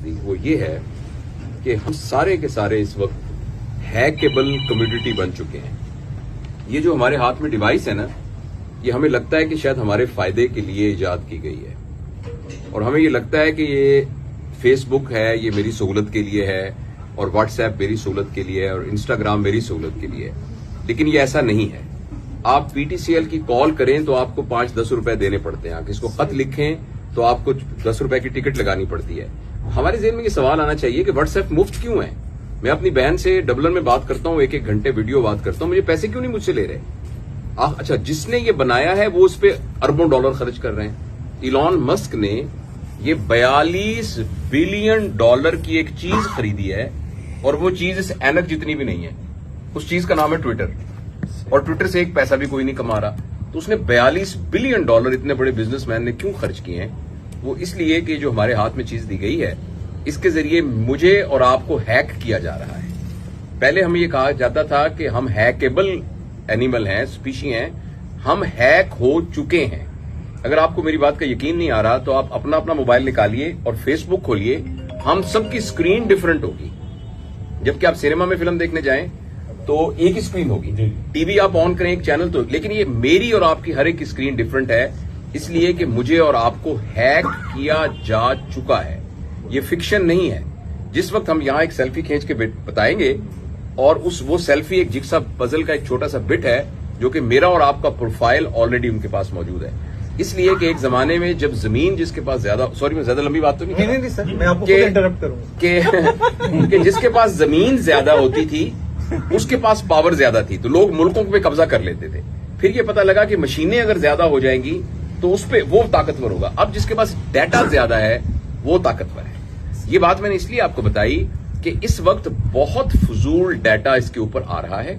समझती, वो ये है कि हम सारे के सारे इस वक्त हैकेबल कम्युनिटी बन चुके हैं। ये जो हमारे हाथ में डिवाइस है ना, ये हमें लगता है कि शायद हमारे फायदे के लिए इजाद की गई है, और हमें ये लगता है कि ये फेसबुक है, ये मेरी सहूलत के लिए है, और व्हाट्सएप मेरी सहूलत के लिए है, और इंस्टाग्राम मेरी सहूलत के लिए है। लेकिन ये ऐसा नहीं है। आप पीटीसीएल की कॉल करें तो आपको 5-10 रुपए देने पड़ते हैं, किसी को खत लिखें तो आपको 10 रुपए की टिकट लगानी पड़ती है। हमारे जेहन में ये सवाल आना चाहिए कि व्हाट्सएप मुफ्त क्यों है? मैं अपनी बहन से डबलिन में बात करता हूं, 1-1 घंटे वीडियो बात करता हूं, मुझे पैसे क्यों नहीं मुझसे ले रहे? अच्छा, जिसने ये बनाया है वो उस पर अरबों डॉलर खर्च कर रहे हैं। इलॉन मस्क ने ये 42 बिलियन डॉलर की एक चीज खरीदी है, और वो चीज इस ऐनक जितनी भी नहीं है। उस चीज का नाम है ट्विटर, और ट्विटर से एक पैसा भी कोई नहीं कमा रहा। तो उसने 42 बिलियन डॉलर इतने बड़े बिजनेसमैन ने क्यों खर्च किए हैं? वो इसलिए कि जो हमारे हाथ में चीज दी गई है, इसके जरिए मुझे और आपको हैक किया जा रहा है। पहले हमें ये कहा जाता था कि हम हैकेबल एनिमल हैं, स्पीशी हैं, हम हैक हो चुके हैं। अगर आपको मेरी बात का यकीन नहीं आ रहा तो आप अपना अपना मोबाइल निकालिए और फेसबुक खोलिए, हम सबकी स्क्रीन डिफरेंट होगी। जबकि आप सिनेमा में फिल्म देखने जाएं तो एक ही स्क्रीन होगी, टीवी आप ऑन करें एक चैनल तो, लेकिन ये मेरी और आपकी हर एक की स्क्रीन डिफरेंट है, इसलिए कि मुझे और आपको हैक किया जा चुका है। ये फिक्शन नहीं है। जिस वक्त हम यहां एक सेल्फी खींच के बताएंगे, और वो सेल्फी एक जिक्सा पजल का एक छोटा सा बिट है, जो कि मेरा और आपका प्रोफाइल ऑलरेडी उनके पास मौजूद है। इसलिए कि एक जमाने में जब जमीन जिसके पास ज्यादा, सॉरी मैं ज्यादा लंबी बात तो नहीं सर, मैं आपको इंटरप्ट करूंगा कि जिसके पास जमीन ज्यादा होती थी उसके पास पावर ज्यादा थी, तो लोग मुल्कों पे कब्जा कर लेते थे। फिर ये पता लगा कि मशीनें अगर ज्यादा हो जाएंगी तो उस पे वो ताकतवर होगा। अब जिसके पास डाटा ज्यादा है वो ताकतवर है। ये बात मैंने इसलिए आपको बताई कि इस वक्त बहुत फजूल डाटा इसके ऊपर आ रहा है,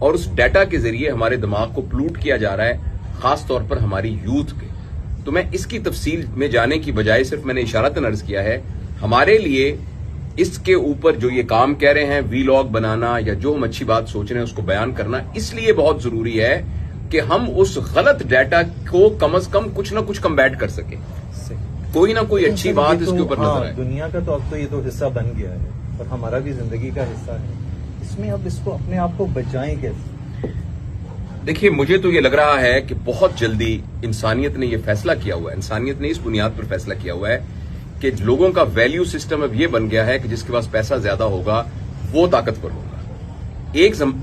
और उस डाटा के जरिए हमारे दिमाग को प्लूट किया जा रहा है, खासतौर पर हमारी यूथ के। तो मैं इसकी तफसील में जाने की बजाय सिर्फ मैंने इशारतन अर्ज किया है, हमारे लिए इसके ऊपर जो ये काम कह रहे हैं, वीलॉग बनाना या जो हम अच्छी बात सोच रहे हैं उसको बयान करना इसलिए बहुत जरूरी है कि हम उस गलत डाटा को कम से कम कुछ ना कुछ कम्बैट कर सके, कोई ना कोई अच्छी बात इसके ऊपर नजर आए। दुनिया का तो अब तो ये तो हिस्सा बन गया है, और हमारा भी जिंदगी का हिस्सा है। इसमें अब इसको अपने आप को बचाएं कैसे? देखिए, मुझे तो ये लग रहा है कि बहुत जल्दी इंसानियत ने यह फैसला किया हुआ है, इंसानियत ने इस बुनियाद पर फैसला किया हुआ है कि लोगों का वैल्यू सिस्टम अब ये बन गया है कि जिसके पास पैसा ज्यादा होगा वो ताकतवर होगा।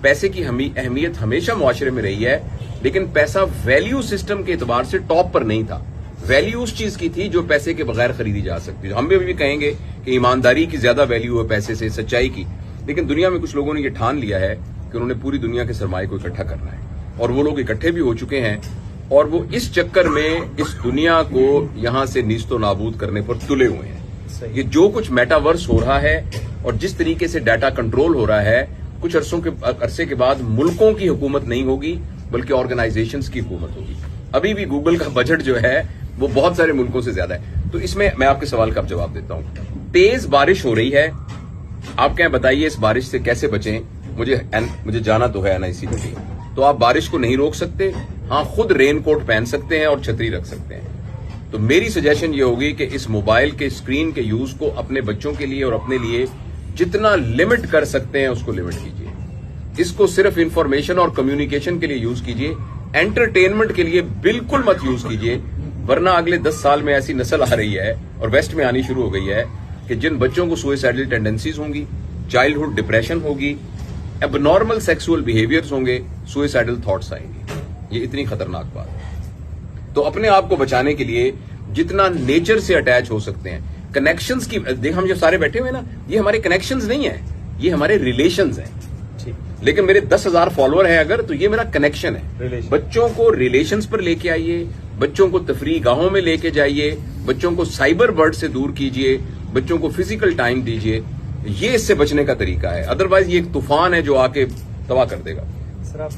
पैसे की अहमियत हमेशा मुआशरे में रही है, लेकिन पैसा वैल्यू सिस्टम के एतबार से टॉप पर नहीं था। वैल्यू उस चीज की थी जो पैसे के बगैर खरीदी जा सकती है। हम भी कहेंगे कि ईमानदारी की ज्यादा वैल्यू है पैसे से, सच्चाई की। लेकिन दुनिया में कुछ लोगों ने यह ठान लिया है कि उन्होंने पूरी दुनिया के सरमाए को इकट्ठा करना है, और वो लोग इकट्ठे भी हो चुके हैं, और वो इस चक्कर में इस दुनिया को यहां से नीस्तो नाबूद करने पर तुले हुए हैं। ये जो कुछ मेटावर्स हो रहा है और जिस तरीके से डाटा कंट्रोल हो रहा है, कुछ अरसे के बाद मुल्कों की हुकूमत नहीं होगी बल्कि ऑर्गेनाइजेशंस की हुकूमत होगी। अभी भी गूगल का बजट जो है वो बहुत सारे मुल्कों से ज्यादा है। तो इसमें मैं आपके सवाल का जवाब देता हूं। तेज बारिश हो रही है, आप क्या बताइए इस बारिश से कैसे बचें? मुझे जाना तो है एनआईसी में भी, तो आप बारिश को नहीं रोक सकते। हाँ, खुद रेनकोट पहन सकते हैं और छतरी रख सकते हैं। तो मेरी सजेशन ये होगी कि इस मोबाइल के स्क्रीन के यूज को अपने बच्चों के लिए और अपने लिए जितना लिमिट कर सकते हैं उसको लिमिट कीजिए। इसको सिर्फ इंफॉर्मेशन और कम्युनिकेशन के लिए यूज कीजिए, एंटरटेनमेंट के लिए बिल्कुल मत यूज कीजिए, वरना अगले 10 साल में ऐसी नस्ल आ रही है और वेस्ट में आनी शुरू हो गई है कि जिन बच्चों को सुसाइडल टेंडेंसीज होंगी, चाइल्डहुड डिप्रेशन होगी, एबनॉर्मल सेक्सुअल बिहेवियर्स होंगे, सुसाइडल थॉट्स आएंगे। ये इतनी खतरनाक बात है। तो अपने आप को बचाने के लिए जितना नेचर से अटैच हो सकते हैं, कनेक्शंस की देख, हम जो सारे बैठे हुए हैं ना, ये हमारे कनेक्शंस नहीं है, ये हमारे रिलेशंस हैं। लेकिन मेरे 10,000 फॉलोअर हैं अगर, तो ये मेरा कनेक्शन है। बच्चों को रिलेशंस पर लेके आइए, बच्चों को तफरीह गाहों में लेके जाइए, बच्चों को साइबर बर्ड से दूर कीजिए, बच्चों को फिजिकल टाइम दीजिए। ये इससे बचने का तरीका है, अदरवाइज ये एक तूफान है जो आके तबाह कर देगा। सर, आप